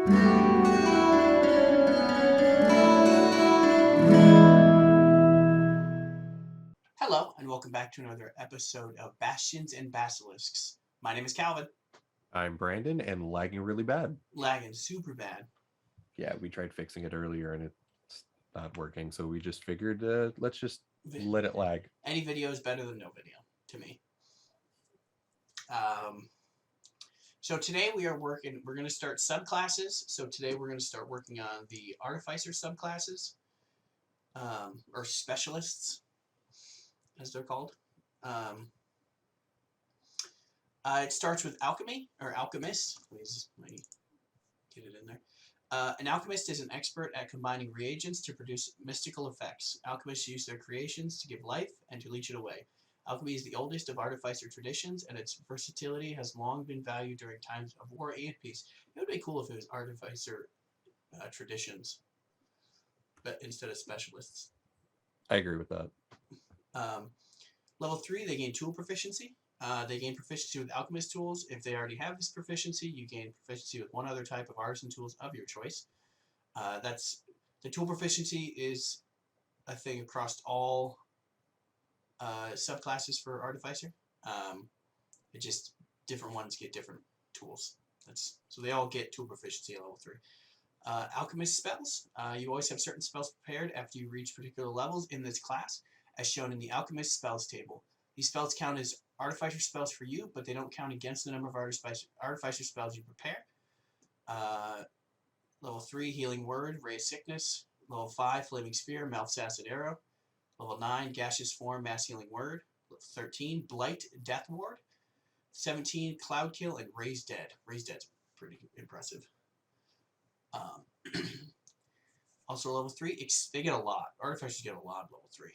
Hello, and welcome back to another episode of Bastions and Basilisks. My name is Calvin. I'm Brandon and lagging really bad. Lagging super bad. Yeah, we tried fixing it earlier and it's not working. So we just figured let's just let it lag. Any video is better than no video to me. Um, so today we're going to start subclasses. So today we're going to start working on the Artificer subclasses, or specialists, as they're called. Um, it starts with alchemy, or alchemist. Let me get it in there. An alchemist is an expert at combining reagents to produce mystical effects. Alchemists use their creations to give life and to leech it away. Alchemy is the oldest of artificer traditions, and its versatility has long been valued during times of war and peace. It would be cool if it was artificer traditions, but instead of specialists. I agree with that. Level 3, they gain tool proficiency. They gain proficiency with alchemist tools. If they already have this proficiency, you gain proficiency with one other type of artisan tools of your choice. That's the tool proficiency is a thing across all subclasses for artificer. It just different ones get different tools. So they all get tool proficiency at level 3. Alchemist spells. You always have certain spells prepared after you reach particular levels in this class, as shown in the alchemist spells table. These spells count as artificer spells for you, but they don't count against the number of artificer spells you prepare. Level 3, Healing Word, Raise Sickness. Level 5, Flaming Spear, Mouth's Acid Arrow. Level 9, Gaseous Form, Mass Healing Word. Level 13, Blight, Death Ward. 17, Cloud Kill, and Raise Dead. Raise Dead's pretty impressive. Also level 3, they get a lot. Artificers get a lot at level 3.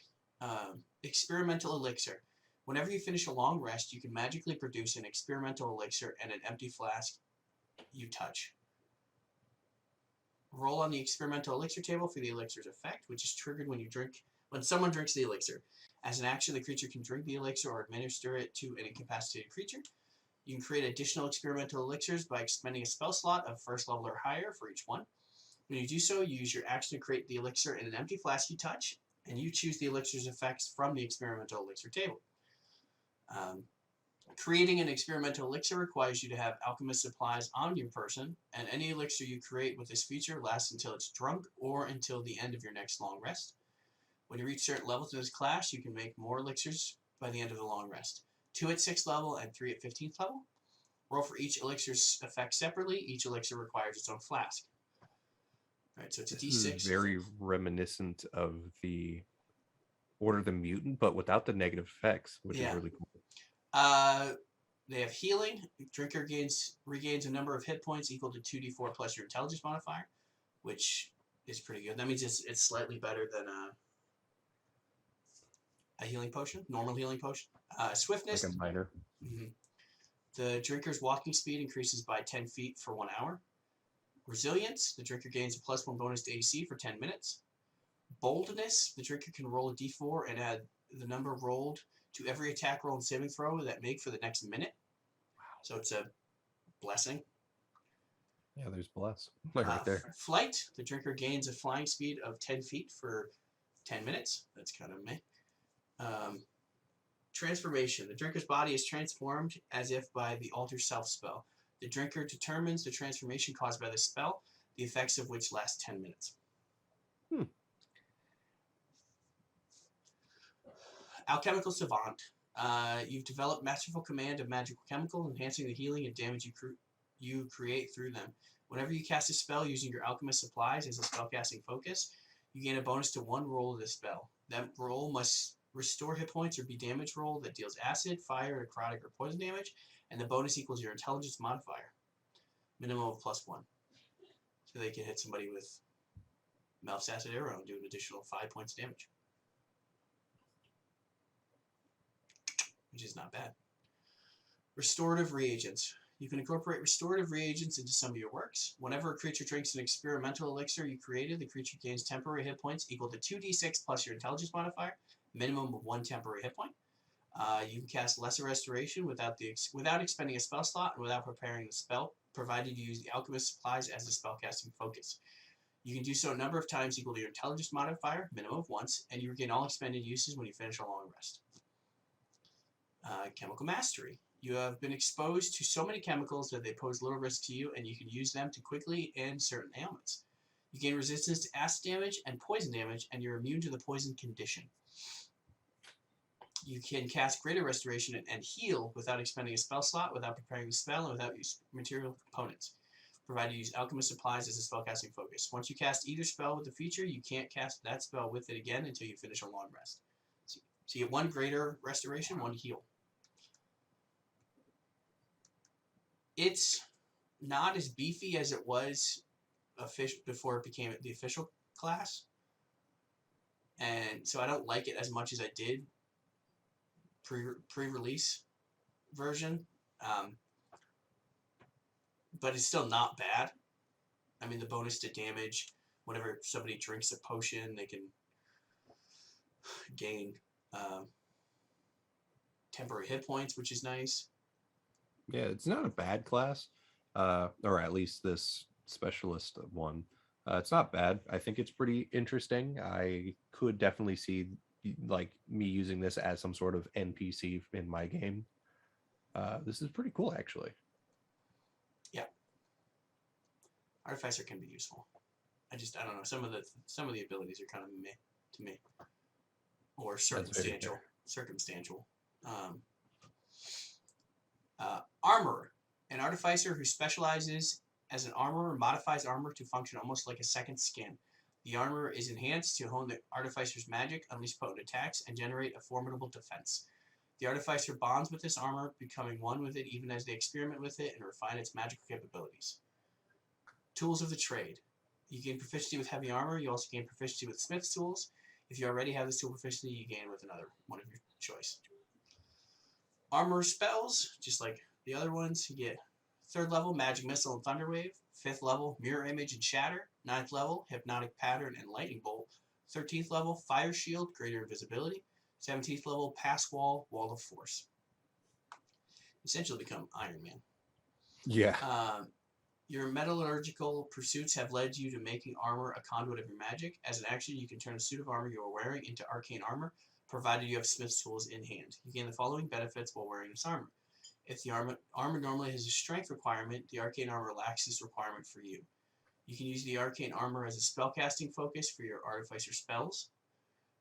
Experimental Elixir. Whenever you finish a long rest, you can magically produce an experimental elixir and an empty flask you touch. Roll on the experimental elixir table for the elixir's effect, which is triggered when someone drinks the elixir. As an action, the creature can drink the elixir or administer it to an incapacitated creature. You can create additional experimental elixirs by expending a spell slot of first level or higher for each one. When you do so, you use your action to create the elixir in an empty flask you touch, and you choose the elixir's effects from the experimental elixir table. Creating an experimental elixir requires you to have alchemist supplies on your person, and any elixir you create with this feature lasts until it's drunk or until the end of your next long rest. When you reach certain levels in this class, you can make more elixirs by the end of the long rest. 2 at 6th level and 3 at 15th level. Roll for each elixir's effect separately. Each elixir requires its own flask. Alright, so it's a This D6. is very reminiscent of the Order of the Mutant, but without the negative effects, which is really cool. They have healing. Drinker regains a number of hit points equal to 2d4 plus your intelligence modifier, which is pretty good. That means it's slightly better than a healing potion, normal healing potion. Swiftness. Like a minor. Mm-hmm. The drinker's walking speed increases by 10 feet for 1 hour. Resilience. The drinker gains a +1 bonus to AC for 10 minutes. Boldness. The drinker can roll a d4 and add the number rolled to every attack roll and saving throw that make for the next minute. Wow. So it's a blessing. Yeah, there's bless. Right there. Flight. The drinker gains a flying speed of 10 feet for 10 minutes. That's kind of meh. Transformation. The drinker's body is transformed as if by the Alter Self spell. The drinker determines the transformation caused by the spell, the effects of which last 10 minutes. Alchemical Savant. You've developed masterful command of magical chemicals, enhancing the healing and damage you create through them. Whenever you cast a spell using your alchemist supplies as a spellcasting focus, you gain a bonus to 1 roll of the spell. That roll must restore hit points or be damage roll that deals acid, fire, necrotic, or poison damage, and the bonus equals your intelligence modifier. Minimum of +1. So they can hit somebody with Mouth's Acid Arrow and do an additional 5 points of damage. Which is not bad. Restorative reagents. You can incorporate restorative reagents into some of your works. Whenever a creature drinks an experimental elixir you created, the creature gains temporary hit points equal to 2d6 plus your intelligence modifier, minimum of 1 temporary hit point. You can cast Lesser Restoration without expending a spell slot and without preparing the spell provided you use the alchemist supplies as a spellcasting focus. You can do so a number of times equal to your intelligence modifier, minimum of once, and you regain all expended uses when you finish a long rest. Chemical mastery. You have been exposed to so many chemicals that they pose little risk to you, and you can use them to quickly end certain ailments. You gain resistance to acid damage and poison damage, and you're immune to the poison condition. You can cast greater restoration and heal without expending a spell slot, without preparing the spell, and without using material components, provided you use alchemist supplies as a spellcasting focus. Once you cast either spell with the feature, you can't cast that spell with it again until you finish a long rest. So you get one greater restoration, one heal. It's not as beefy as it was before it became the official class, and so I don't like it as much as I did pre-release version, but it's still not bad. I mean, the bonus to damage, whenever somebody drinks a potion, they can gain temporary hit points, which is nice. Yeah, it's not a bad class, or at least this specialist one. It's not bad. I think it's pretty interesting. I could definitely see like me using this as some sort of NPC in my game. This is pretty cool, actually. Yeah, Artificer can be useful. I don't know. Some of the abilities are kind of meh to me, or circumstantial. Armorer. An artificer who specializes as an armorer modifies armor to function almost like a second skin. The armor is enhanced to hone the artificer's magic, unleash potent attacks, and generate a formidable defense. The artificer bonds with this armor, becoming one with it even as they experiment with it and refine its magical capabilities. Tools of the trade. You gain proficiency with heavy armor. You also gain proficiency with smith's tools. If you already have this tool proficiency, you gain with another one of your choice. Armor spells, just like the other ones, you get 3rd level Magic Missile and Thunder Wave, 5th level Mirror Image and Shatter, 9th level Hypnotic Pattern and Lightning Bolt, 13th level Fire Shield, Greater Invisibility, 17th level Pass Wall, Wall of Force. Essentially become Iron Man. Yeah. Your metallurgical pursuits have led you to making armor a conduit of your magic. As an action, you can turn a suit of armor you are wearing into arcane armor, provided you have smith's tools in hand. You gain the following benefits while wearing this armor. If the armor normally has a strength requirement, the arcane armor lacks this requirement for you. You can use the arcane armor as a spellcasting focus for your artificer spells.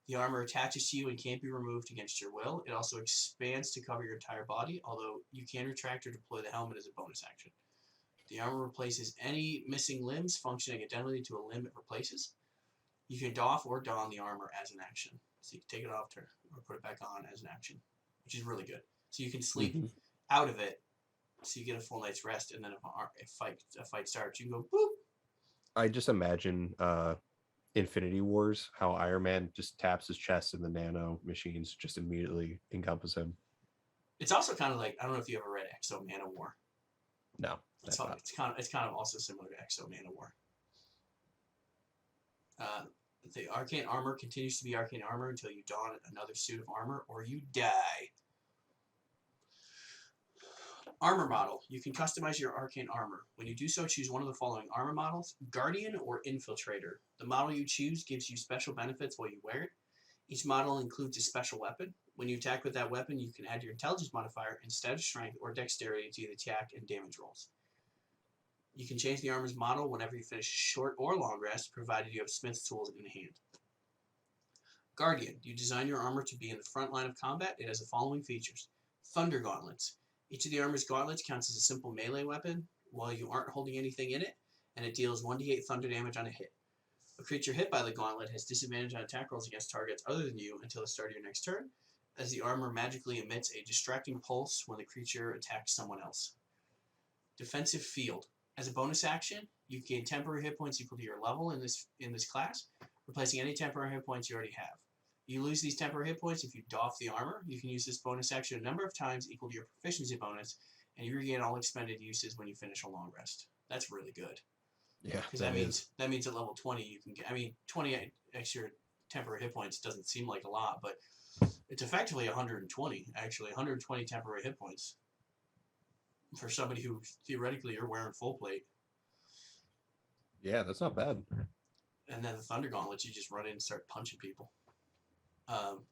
The armor attaches to you and can't be removed against your will. It also expands to cover your entire body, although you can retract or deploy the helmet as a bonus action. The armor replaces any missing limbs functioning identically to a limb it replaces. You can doff or don the armor as an action. So you can take it off or put it back on as an action, which is really good. So you can sleep out of it, so you get a full night's rest, and then if a fight starts, you can go boop. I just imagine Infinity Wars, how Iron Man just taps his chest and the nano machines just immediately encompass him. It's also kind of like, I don't know if you ever read Exo Manowar. No, it's kind of also similar to Exo Manowar. The arcane armor continues to be arcane armor until you don another suit of armor or you die. Armor model. You can customize your arcane armor. When you do so, choose one of the following armor models: Guardian or Infiltrator. The model you choose gives you special benefits while you wear it. Each model includes a special weapon. When you attack with that weapon, you can add your intelligence modifier instead of strength or dexterity to the attack and damage rolls. You can change the armor's model whenever you finish a short or long rest, provided you have smith's tools in hand. Guardian. You design your armor to be in the front line of combat. It has the following features: Thunder Gauntlets. Each of the armor's gauntlets counts as a simple melee weapon while you aren't holding anything in it, and it deals 1d8 thunder damage on a hit. A creature hit by the gauntlet has disadvantage on attack rolls against targets other than you until the start of your next turn, as the armor magically emits a distracting pulse when the creature attacks someone else. Defensive Field. As a bonus action, you gain temporary hit points equal to your level in this class, replacing any temporary hit points you already have. You lose these temporary hit points if you doff the armor. You can use this bonus action a number of times equal to your proficiency bonus, and you regain all expended uses when you finish a long rest. That's really good. Yeah, because that means at level 20 you can get. 20 extra temporary hit points doesn't seem like a lot, but it's effectively 120. Actually, 120 temporary hit points. for somebody who theoretically are wearing full plate. Yeah, that's not bad. And then the Thunder Gauntlet, you just run in and start punching people. Um,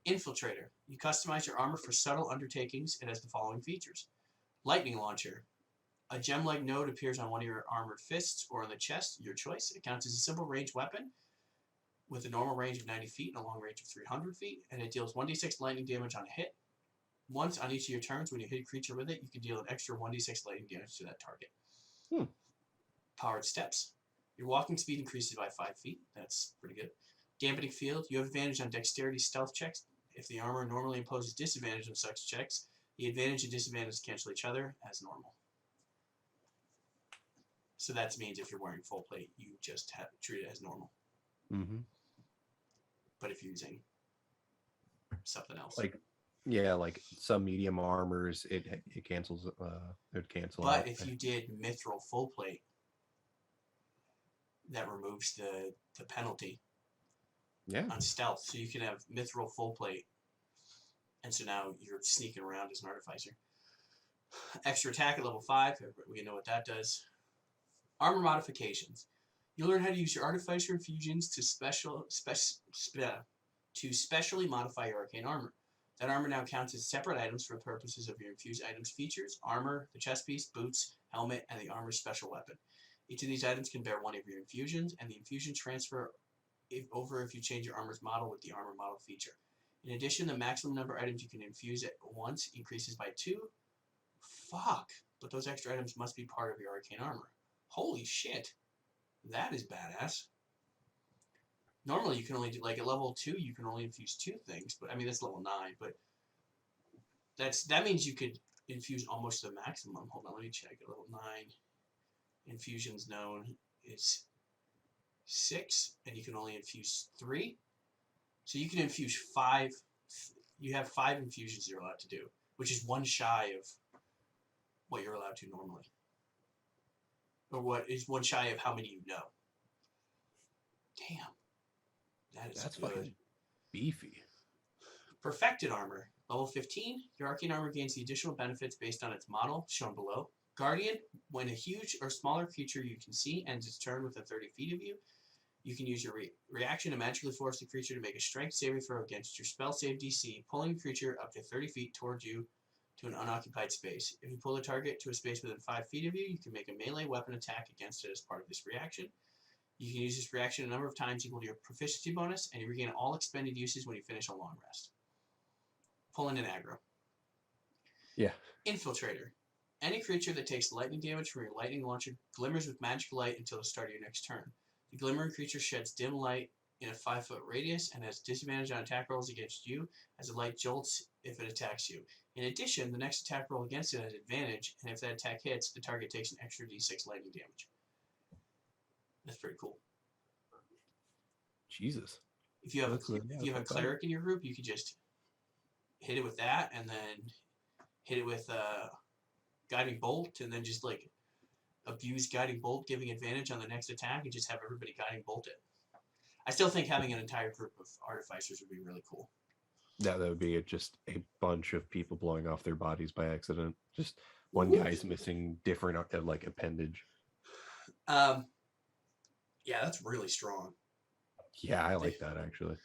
Infiltrator. You customize your armor for subtle undertakings. It has the following features. Lightning Launcher. A gem-like node appears on one of your armored fists or on the chest, your choice. It counts as a simple ranged weapon with a normal range of 90 feet and a long range of 300 feet, and it deals 1d6 lightning damage on a hit. Once on each of your turns, when you hit a creature with it, you can deal an extra 1d6 lightning damage to that target. Powered Steps. Your walking speed increases by 5 feet. That's pretty good. Dampening Field. You have advantage on dexterity stealth checks. If the armor normally imposes disadvantage on such checks, the advantage and disadvantage cancel each other as normal. So that means if you're wearing full plate, you just have treat it as normal. Mm-hmm. But if you're using something else, like some medium armors, it cancels. It would cancel. But out. if you did mithril full plate, that removes the penalty. Yeah. On stealth, so you can have mithril full plate, and so now you're sneaking around as an artificer. Extra attack at level 5. We know what that does. Armor modifications. You learn how to use your artificer infusions to specially modify your arcane armor. That armor now counts as separate items for purposes of your infused items features: armor, the chest piece, boots, helmet, and the armor's special weapon. Each of these items can bear one of your infusions, and the infusion transfer if you change your armor's model with the armor model feature. In addition, the maximum number of items you can infuse at once increases by 2. Fuck. But those extra items must be part of your arcane armor. Holy shit. That is badass. Normally you can only do, like at level 2, you can only infuse 2 things, but I mean that's level 9, but that means you could infuse almost the maximum. Hold on, let me check. At level 9, infusions known is 6, and you can only infuse 3. So you can infuse 5. You have 5 infusions you're allowed to do, which is one shy of what you're allowed to normally. Or what is one shy of how many you know. Damn. That's good. Fucking beefy. Perfected armor. Level 15, your arcane armor gains the additional benefits based on its model, shown below. Guardian, when a huge or smaller creature you can see ends its turn within 30 feet of you, you can use your reaction to magically force the creature to make a strength saving throw against your spell save DC, pulling the creature up to 30 feet towards you to an unoccupied space. If you pull the target to a space within 5 feet of you, you can make a melee weapon attack against it as part of this reaction. You can use this reaction a number of times equal to your proficiency bonus, and you regain all expended uses when you finish a long rest. Pulling an aggro. Yeah. Infiltrator. Any creature that takes lightning damage from your lightning launcher glimmers with magic light until the start of your next turn. The glimmering creature sheds dim light in a 5-foot radius and has disadvantage on attack rolls against you as the light jolts if it attacks you. In addition, the next attack roll against it has advantage, and if that attack hits, the target takes an extra d6 lightning damage. That's pretty cool. Jesus. If you have a cleric in your group, you could just hit it with that, and then hit it with guiding bolt, and then just like abuse guiding bolt, giving advantage on the next attack, and just have everybody guiding bolt it. I still think having an entire group of artificers would be really cool. Yeah, that would be just a bunch of people blowing off their bodies by accident. Just one guy's missing different like appendage. Yeah, that's really strong. Yeah, I like that actually.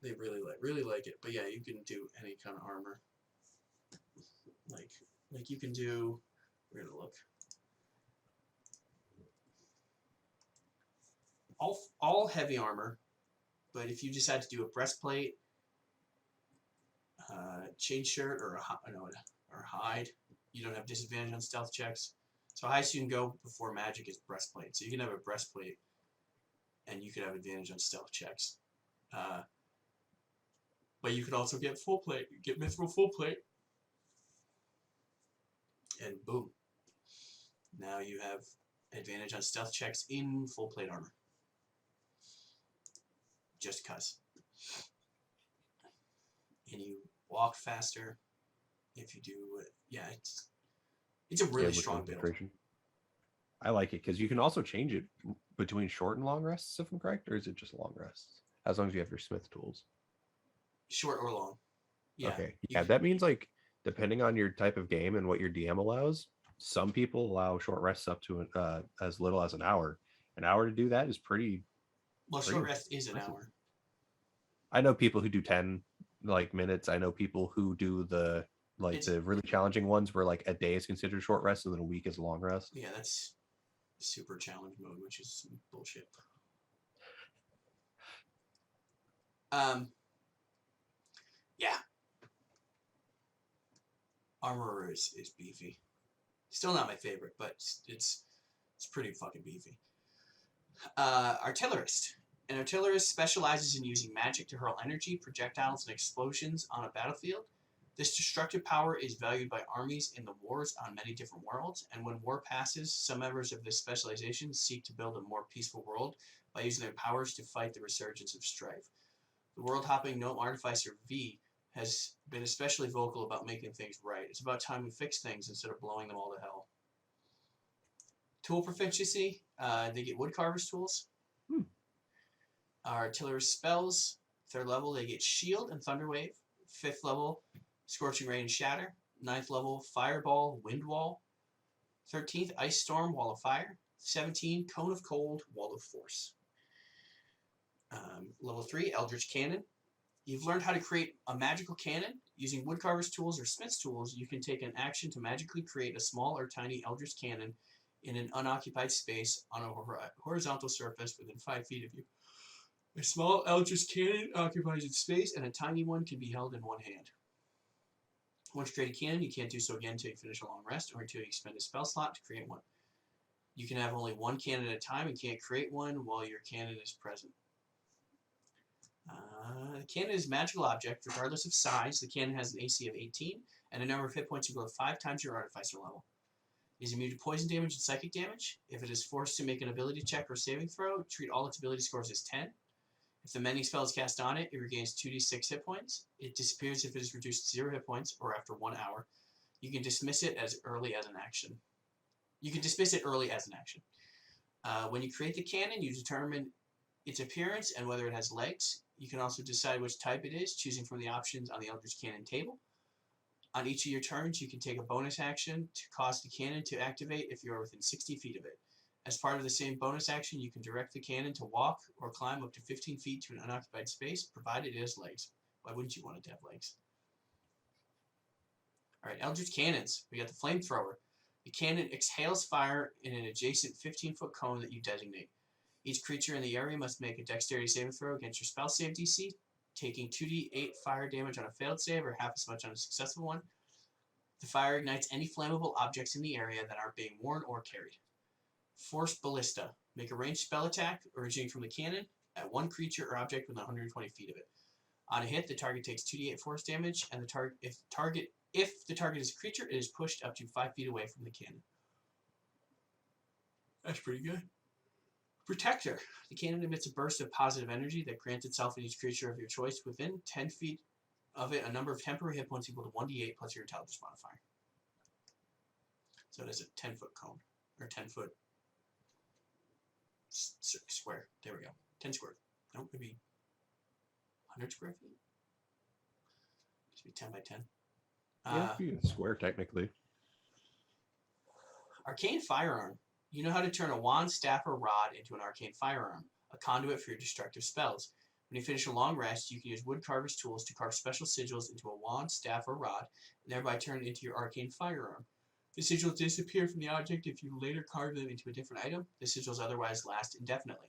They really like it. But yeah, you can do any kind of armor. Like you can do. We're gonna look. All heavy armor, but if you decide to do a breastplate, chain shirt, or hide, you don't have disadvantage on stealth checks. So highest you can go before magic is breastplate. So you can have a breastplate, and you could have advantage on stealth checks. But you could also get full plate. You get mithril full plate, and boom. Now you have advantage on stealth checks in full plate armor. Just cuz. And you walk faster if you do it. Yeah, it's a really strong build. I like it because you can also change it between short and long rests, if I'm correct, or is it just long rests? As long as you have your smith tools. Short or long. Yeah. Okay. You Yeah, can, that means like depending on your type of game and what your DM allows, some people allow short rests up to as little as an hour. An hour to do that is well, pretty short rest is an impressive. hour. I know people who do 10 like minutes. I know people who do It's the really challenging ones where like a day is considered short rest and then a week is a long rest. yeah, that's super challenge mode, which is some bullshit. Um, yeah, Armorer is beefy. Still not my favorite, but it's pretty fucking beefy. Artillerist. An artillerist specializes in using magic to hurl energy, projectiles, and explosions on a battlefield. This destructive power is valued by armies in the wars on many different worlds, and when war passes, some members of this specialization seek to build a more peaceful world by using their powers to fight the resurgence of strife. The world-hopping gnome Artificer V has been especially vocal about making things right. It's about time we fix things instead of blowing them all to hell. Tool proficiency, they get woodcarver's tools. Hmm. Artillery spells, 3rd level, they get Shield and Thunderwave. 5th level, Scorching Ray and Shatter. 9th level, Fireball, Wind Wall. 13th, Ice Storm, Wall of Fire. 17, Cone of Cold, Wall of Force. Level 3, Eldritch Cannon. You've learned how to create a magical cannon. Using woodcarver's tools or smith's tools, you can take an action to magically create a small or tiny eldritch cannon in an unoccupied space on a horizontal surface within 5 feet of you. A small eldritch cannon occupies its space, and a tiny one can be held in one hand. Once created cannon, you can't do so again until you finish a long rest or until you expend a spell slot to create one. You can have only one cannon at a time and can't create one while your cannon is present. The cannon is a magical object, regardless of size. The cannon has an AC of 18 and a number of hit points equal to 5 times your Artificer level. It is immune to poison damage and psychic damage. If it is forced to make an ability check or saving throw, treat all its ability scores as 10. If the mending spell is cast on it, it regains 2d6 hit points. It disappears if it is reduced to 0 hit points or after 1 hour. You can dismiss it as early as an action. When you create the cannon, you determine its appearance and whether it has legs. You can also decide which type it is, choosing from the options on the Eldritch Cannon table. On each of your turns, you can take a bonus action to cause the cannon to activate if you are within 60 feet of it. As part of the same bonus action, you can direct the cannon to walk or climb up to 15 feet to an unoccupied space, provided it has legs. Why wouldn't you want it to have legs? Alright, Eldritch Cannons. We got the Flamethrower. The cannon exhales fire in an adjacent 15-foot cone that you designate. Each creature in the area must make a dexterity saving throw against your spell save DC, taking 2d8 fire damage on a failed save or half as much on a successful one. The fire ignites any flammable objects in the area that aren't being worn or carried. Force Ballista. Make a ranged spell attack originating from the cannon at one creature or object within 120 feet of it. On a hit, the target takes 2d8 force damage, and if the target is a creature, it is pushed up to 5 feet away from the cannon. That's pretty good. Protector. The cannon emits a burst of positive energy that grants itself and each creature of your choice within 10 feet of it a number of temporary hit points equal to 1d8 plus your intelligence modifier. So it is a 10-foot cone, or 10-foot square. There we go. 10 square. No, maybe 100 square feet. It should be 10 by 10. Yeah, it'd be a square technically. Arcane Firearm. You know how to turn a wand, staff, or rod into an arcane firearm, a conduit for your destructive spells. When you finish a long rest, you can use woodcarver's tools to carve special sigils into a wand, staff, or rod, and thereby turn it into your arcane firearm. The sigils disappear from the object if you later carve them into a different item. The sigils otherwise last indefinitely.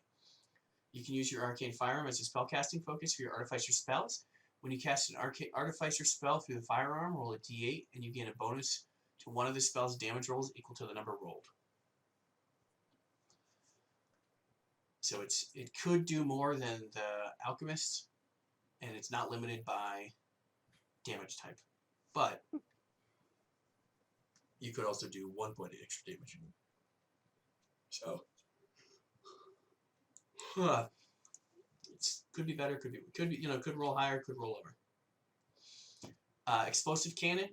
You can use your arcane firearm as a spellcasting focus for your Artificer spells. When you cast an Artificer spell through the firearm, roll a d8, and you gain a bonus to one of the spell's damage rolls equal to the number rolled. So it could do more than the Alchemist, and it's not limited by damage type. But you could also do 1 point of extra damage. So it could be better, could roll higher, could roll lower. Explosive Cannon.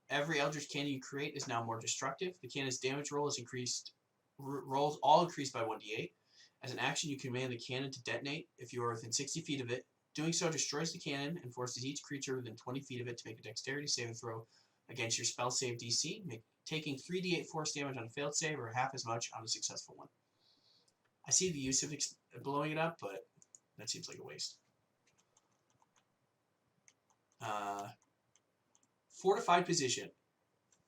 Every Eldritch Cannon you create is now more destructive. The cannon's damage roll is increased. Rolls all increased by 1d8. As an action, you command the cannon to detonate. If you are within 60 feet of it, Doing so destroys the cannon and forces each creature within 20 feet of it to make a dexterity saving throw against your spell save DC, taking 3d8 force damage on a failed save or half as much on a successful one. I see the use of blowing it up, but that seems like a waste. Fortified position.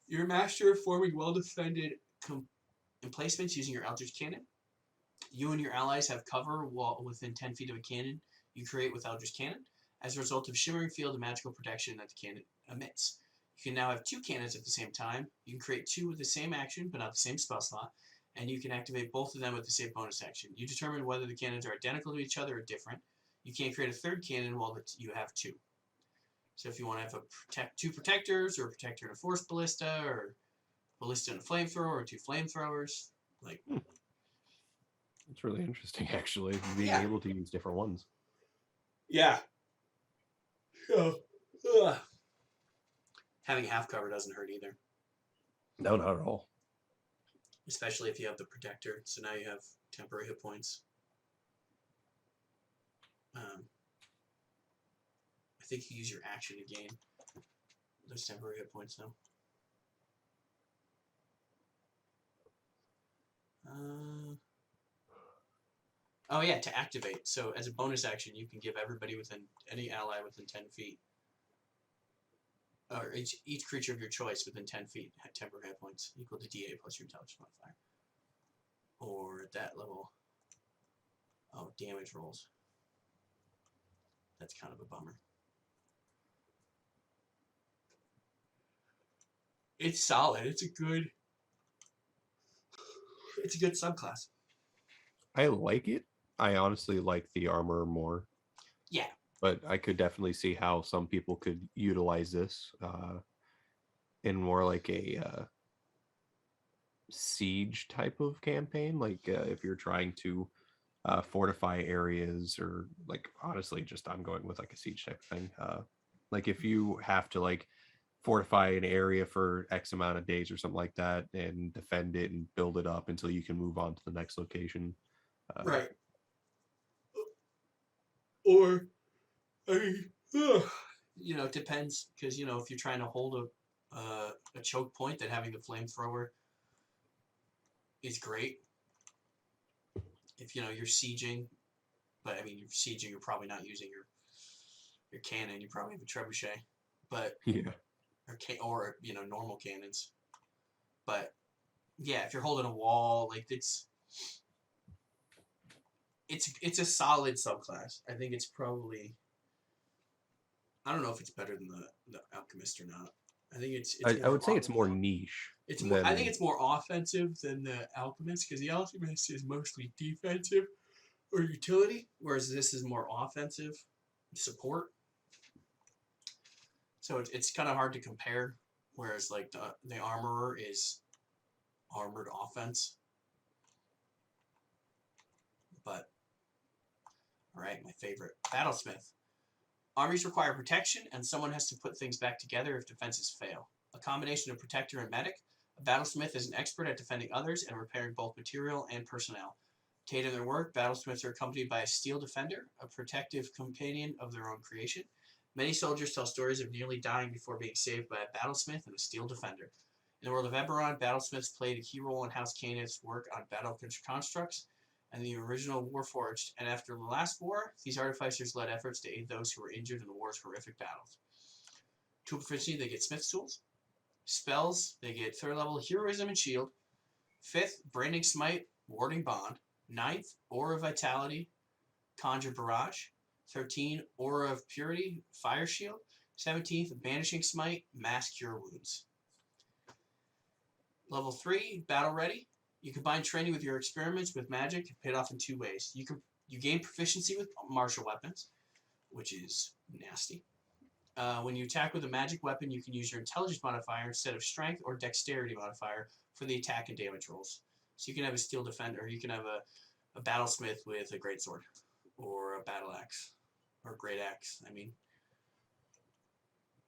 You're a master of forming well-defended emplacements using your Eldritch Cannon. You and your allies have cover within 10 feet of a cannon you create with Eldritch Cannon as a result of shimmering field of magical protection that the cannon emits. You can now have 2 cannons at the same time. You can create 2 with the same action, but not the same spell slot, and you can activate both of them with the same bonus action. You determine whether the cannons are identical to each other or different. You can't create a 3rd cannon while you have 2. So if you want to have 2 protectors, or a protector and a force ballista, or ballista and a flamethrower, or 2 flamethrowers, like... It's really interesting, actually, being able to use different ones. Yeah. Having half cover doesn't hurt either. No, not at all. Especially if you have the protector. So now you have temporary hit points. I think you use your action to gain those temporary hit points now. Oh yeah, to activate. So as a bonus action, you can give everybody any ally within 10 feet, or each creature of your choice within 10 feet had temporary hit points equal to DA plus your intelligence modifier. Or at that level, damage rolls. That's kind of a bummer. It's solid. It's a good subclass. I like it. I honestly like the armor more. Yeah. But I could definitely see how some people could utilize this in more like a siege type of campaign. Like if you're trying to fortify areas, or like honestly, just I'm going with like a siege type of thing. Like if you have to like fortify an area for X amount of days or something like that, and defend it and build it up until you can move on to the next location. Right. Or, I mean, it depends, because if you're trying to hold a choke point, then having the flamethrower is great. If you're sieging, but I mean you're sieging, you're probably not using your cannon. You probably have a trebuchet, but or normal cannons. But yeah, if you're holding a wall, like it's a solid subclass. I think it's probably, I don't know if it's better than the Alchemist or not. I think it's I would say it's more niche. I think it's more offensive than the Alchemist, because the Alchemist is mostly defensive or utility, whereas this is more offensive support. So it's kind of hard to compare. Whereas like the Armorer is armored offense. But all right, my favorite, Battlesmith. Armies require protection, and someone has to put things back together if defenses fail. A combination of protector and medic, a battlesmith is an expert at defending others and repairing both material and personnel. To aid in their work, battlesmiths are accompanied by a steel defender, a protective companion of their own creation. Many soldiers tell stories of nearly dying before being saved by a battlesmith and a steel defender. In the world of Eberron, battlesmiths played a key role in House Canaan's work on battle constructs and the original Warforged, and after the last war, these artificers led efforts to aid those who were injured in the war's horrific battles. Tool proficiency, they get Smith's tools. Spells, they get 3rd level Heroism and Shield. 5th, Branding Smite, Warding Bond. 9th, Aura of Vitality, Conjure Barrage. 13, Aura of Purity, Fire Shield. 17th, Banishing Smite, Mass Cure Wounds. Level 3, Battle Ready. You combine training with your experiments with magic, paid off in 2 ways. You gain proficiency with martial weapons, which is nasty. When you attack with a magic weapon, you can use your intelligence modifier instead of strength or dexterity modifier for the attack and damage rolls. So you can have a steel defender, or you can have a battlesmith with a greatsword, or a battle axe, or great axe. I mean,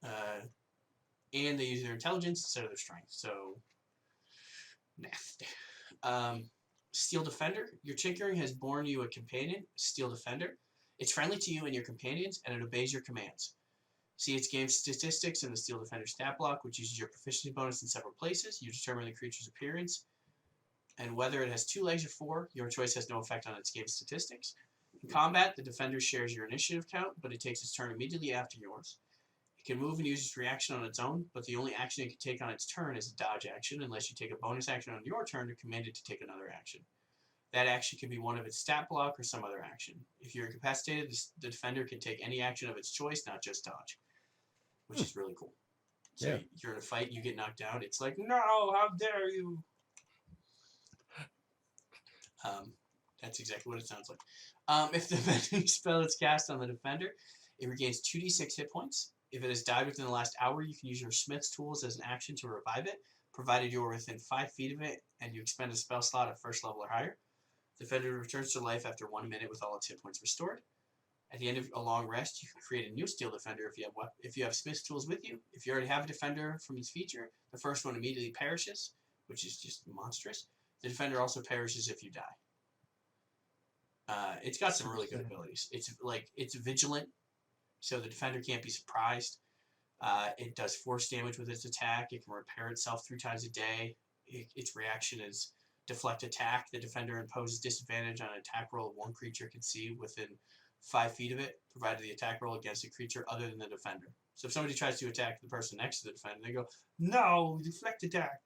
and they use their intelligence instead of their strength. So nasty. Steel Defender. Your tinkering has born you a companion, Steel Defender. It's friendly to you and your companions, and it obeys your commands. See its game statistics in the Steel Defender stat block, which uses your proficiency bonus in several places. You determine the creature's appearance and whether it has 2 legs or 4. Your choice has no effect on its game statistics. In combat, the defender shares your initiative count, but it takes its turn immediately after yours. It can move and use its reaction on its own, but the only action it can take on its turn is a dodge action, unless you take a bonus action on your turn to command it to take another action. That action can be one of its stat block or some other action. If you're incapacitated, the defender can take any action of its choice, not just dodge, which is really cool. So Yeah. you're in a fight, you get knocked down, it's like, no, how dare you? That's exactly what it sounds like. If the bending spell is cast on the defender, it regains 2d6 hit points. If it has died within the last hour, you can use your Smith's tools as an action to revive it, provided you are within 5 feet of it and you expend a spell slot at first level or higher. The defender returns to life after 1 minute with all its hit points restored. At the end of a long rest, you can create a new Steel Defender if you have Smith's tools with you. If you already have a Defender from its feature, the first one immediately perishes, which is just monstrous. The Defender also perishes if you die. It's got some really good abilities. It's vigilant, so the defender can't be surprised. It does force damage with its attack. It can repair itself 3 times a day. Its reaction is deflect attack. The defender imposes disadvantage on an attack roll one creature can see within 5 feet of it, provided the attack roll against a creature other than the defender. So if somebody tries to attack the person next to the defender, they go, no, deflect attack.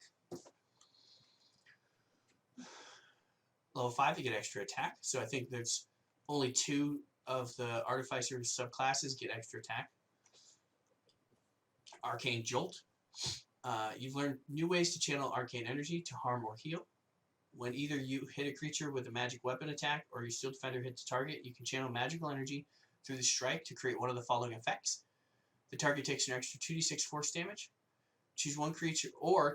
Level 5, you get extra attack. So I think there's only 2 of the Artificer subclasses get extra attack. Arcane Jolt. You've learned new ways to channel arcane energy to harm or heal. When either you hit a creature with a magic weapon attack or your Steel Defender hits a target, you can channel magical energy through the strike to create one of the following effects. The target takes an extra 2d6 force damage. Choose one creature or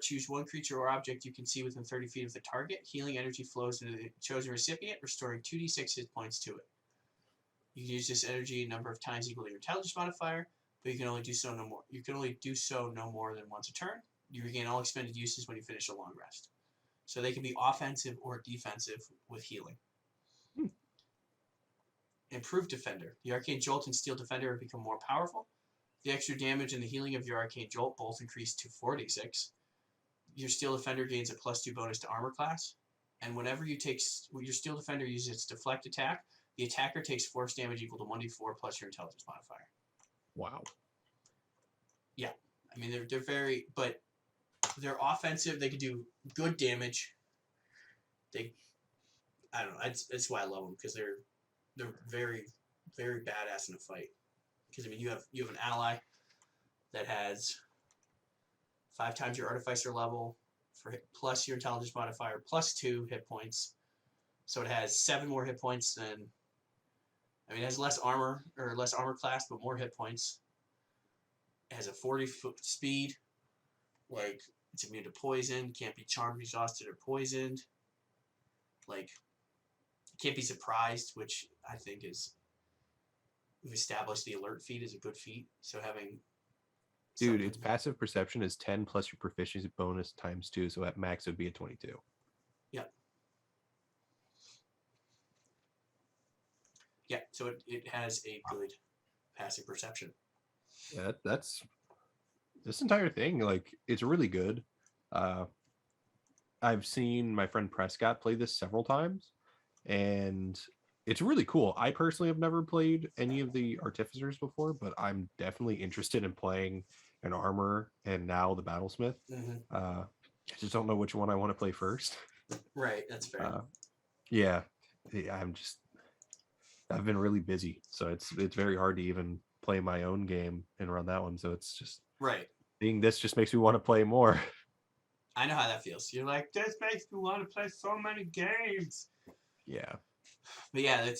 object you can see within 30 feet of the target. Healing energy flows into the chosen recipient, restoring 2d6 hit points to it. You can use this energy a number of times equal to your intelligence modifier, but you can only do so no more. You can only do so no more than once a turn. You regain all expended uses when you finish a long rest. So they can be offensive or defensive with healing. Improved Defender. The Arcane Jolt and Steel Defender have become more powerful. The extra damage and the healing of your Arcane Jolt both increase to 4d6. Your Steel Defender gains a +2 bonus to armor class. And whenever your Steel Defender uses its deflect attack, the attacker takes force damage equal to 1d4 plus your intelligence modifier. Wow. Yeah. I mean, they're very, but they're offensive. They can do good damage. I don't know. That's why I love them, because they're very, very badass in a fight. Because I mean, you have an ally that has 5 times your Artificer level plus your intelligence modifier +2 hit points, so it has 7 more hit points than. I mean, it has less armor class, but more hit points. It has a 40-foot speed. Like, it's immune to poison. Can't be charmed, exhausted, or poisoned. Like, can't be surprised, which I think is. We've established the alert feat is a good feat. So having. Dude, its passive perception is 10 plus your proficiency bonus times 2, so at max it would be a 22. Yep. Yeah, so it has a good passive perception. Yeah, that's this entire thing. Like, it's really good. I've seen my friend Prescott play this several times, and it's really cool. I personally have never played any of the Artificers before, but I'm definitely interested in playing an Armor and now the Battlesmith. Mm-hmm. I just don't know which one I want to play first. Right, that's fair. Yeah, I've been really busy, so it's very hard to even play my own game and run that one. So it's just right. Being this just makes me want to play more. I know how that feels. You're like, this makes me want to play so many games. Yeah. But yeah, the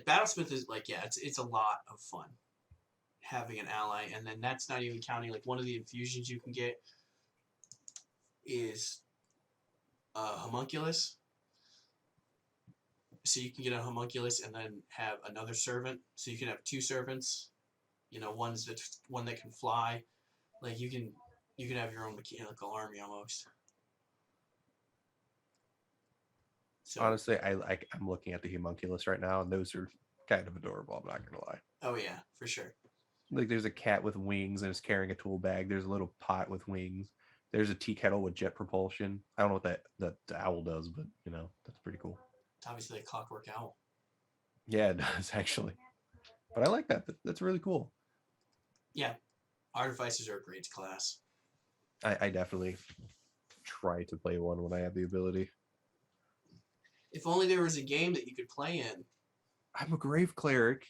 Battlesmith is like, yeah, it's a lot of fun having an ally, and then that's not even counting like one of the infusions you can get is a homunculus. So you can get a homunculus and then have another servant. So you can have 2 servants. You know, one that can fly. Like you can have your own mechanical army almost. So, Honestly, I'm looking at the homunculus right now, and those are kind of adorable. I'm not gonna lie. oh yeah, for sure. Like there's a cat with wings and is carrying a tool bag. There's a little pot with wings. There's a tea kettle with jet propulsion. I don't know what that owl does, but that's pretty cool. It's obviously a clockwork owl. Yeah, it does actually. But I like that. That's really cool. Yeah, Artificers are a great class. I definitely try to play one when I have the ability. If only there was a game that you could play in. I'm a grave cleric,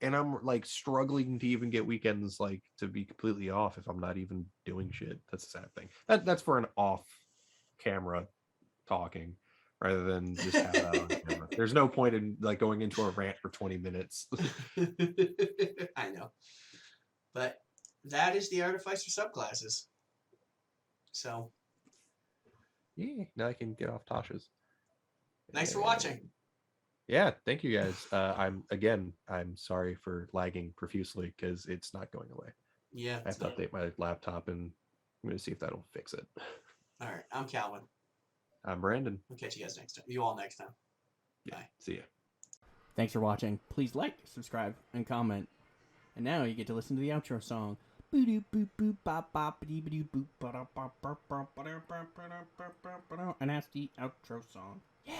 and I'm like struggling to even get weekends like to be completely off if I'm not even doing shit. That's a sad thing. That's for an off camera talking rather than just have that on camera. There's no point in like going into a rant for 20 minutes. I know. But that is the Artificer subclasses. So. Yeah, now I can get off Tasha's. Thanks for watching. Yeah, thank you guys. I'm sorry for lagging profusely because it's not going away. Yeah. I have to update my laptop and I'm going to see if that'll fix it. All right. I'm Kalvin. I'm Brandon. We'll catch you guys next time. You all next time. Yeah, Bye. see ya. Thanks for watching. Please like, subscribe, and comment. And now you get to listen to the outro song. And that's the outro song. Yeah!